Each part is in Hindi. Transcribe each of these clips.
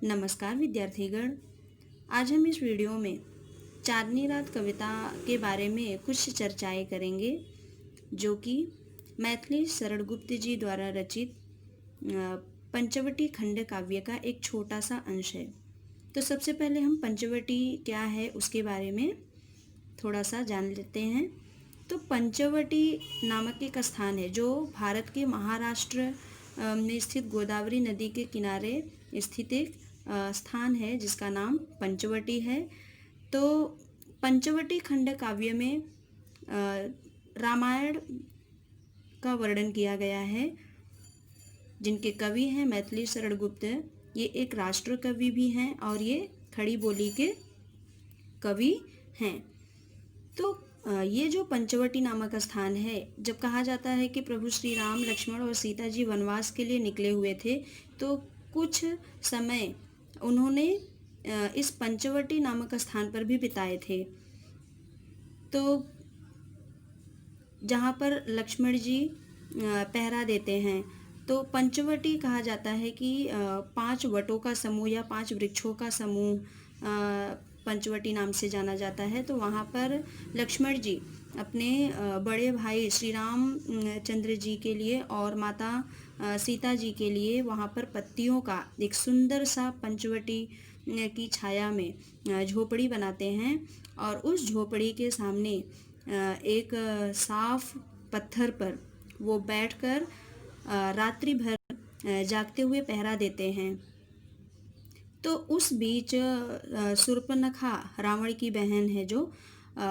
नमस्कार विद्यार्थीगण। आज हम इस वीडियो में चांदनी रात कविता के बारे में कुछ चर्चाएं करेंगे, जो कि मैथिली शरण गुप्त जी द्वारा रचित पंचवटी खंड काव्य का एक छोटा सा अंश है। तो सबसे पहले हम पंचवटी क्या है उसके बारे में थोड़ा सा जान लेते हैं। तो पंचवटी नामक एक स्थान है जो भारत के महाराष्ट्र में स्थित गोदावरी नदी के किनारे स्थित एक स्थान है जिसका नाम पंचवटी है। तो पंचवटी खंड काव्य में रामायण का वर्णन किया गया है, जिनके कवि हैं मैथिली शरण गुप्त। ये एक राष्ट्र कवि भी हैं और ये खड़ी बोली के कवि हैं। तो ये जो पंचवटी नामक स्थान है, जब कहा जाता है कि प्रभु श्री राम, लक्ष्मण और सीता जी वनवास के लिए निकले हुए थे, तो कुछ समय उन्होंने इस पंचवटी नामक स्थान पर भी बिताए थे। तो जहाँ पर लक्ष्मण जी पहरा देते हैं, तो पंचवटी कहा जाता है कि 5 वटों का समूह या 5 वृक्षों का समूह पंचवटी नाम से जाना जाता है। तो वहाँ पर लक्ष्मण जी अपने बड़े भाई श्री राम चंद्र जी के लिए और माता सीता जी के लिए वहाँ पर पत्तियों का एक सुंदर सा पंचवटी की छाया में झोपड़ी बनाते हैं, और उस झोपड़ी के सामने एक साफ पत्थर पर वो बैठकर रात्रि भर जागते हुए पहरा देते हैं। तो उस बीच शूर्पणखा रावण की बहन है जो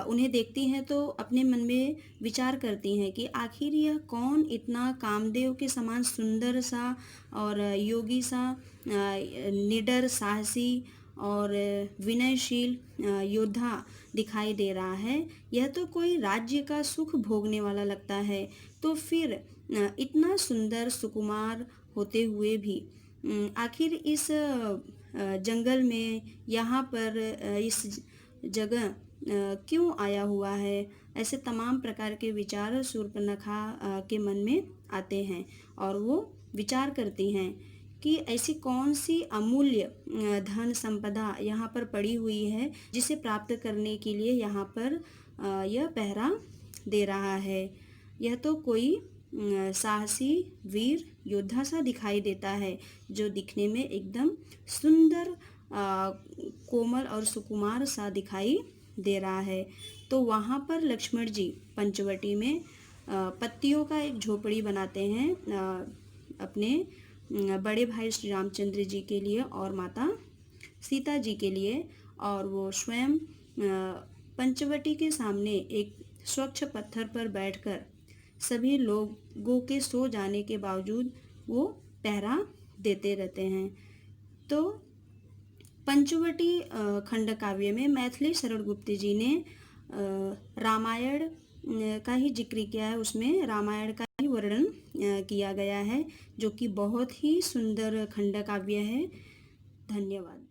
उन्हें देखती हैं, तो अपने मन में विचार करती हैं कि आखिर यह कौन इतना कामदेव के समान सुंदर सा और योगी सा निडर, साहसी और विनयशील योद्धा दिखाई दे रहा है। यह तो कोई राज्य का सुख भोगने वाला लगता है। तो फिर इतना सुंदर सुकुमार होते हुए भी आखिर इस जंगल में, यहाँ पर इस जगह क्यों आया हुआ है? ऐसे तमाम प्रकार के विचार शूर्पणखा के मन में आते हैं, और वो विचार करती हैं कि ऐसी कौन सी अमूल्य धन संपदा यहाँ पर पड़ी हुई है जिसे प्राप्त करने के लिए यहाँ पर यह पहरा दे रहा है। यह तो कोई साहसी वीर योद्धा सा दिखाई देता है, जो दिखने में एकदम सुंदर, कोमल और सुकुमार सा दिखाई दे रहा है। तो वहाँ पर लक्ष्मण जी पंचवटी में पत्तियों का एक झोपड़ी बनाते हैं अपने बड़े भाई श्री रामचंद्र जी के लिए और माता सीता जी के लिए, और वो स्वयं पंचवटी के सामने एक स्वच्छ पत्थर पर बैठकर सभी लोगों के सो जाने के बावजूद वो पहरा देते रहते हैं। तो पंचवटी खंड काव्य में मैथिली शरण गुप्त जी ने रामायण का ही जिक्र किया है, उसमें रामायण का ही वर्णन किया गया है, जो कि बहुत ही सुंदर खंड काव्य है। धन्यवाद।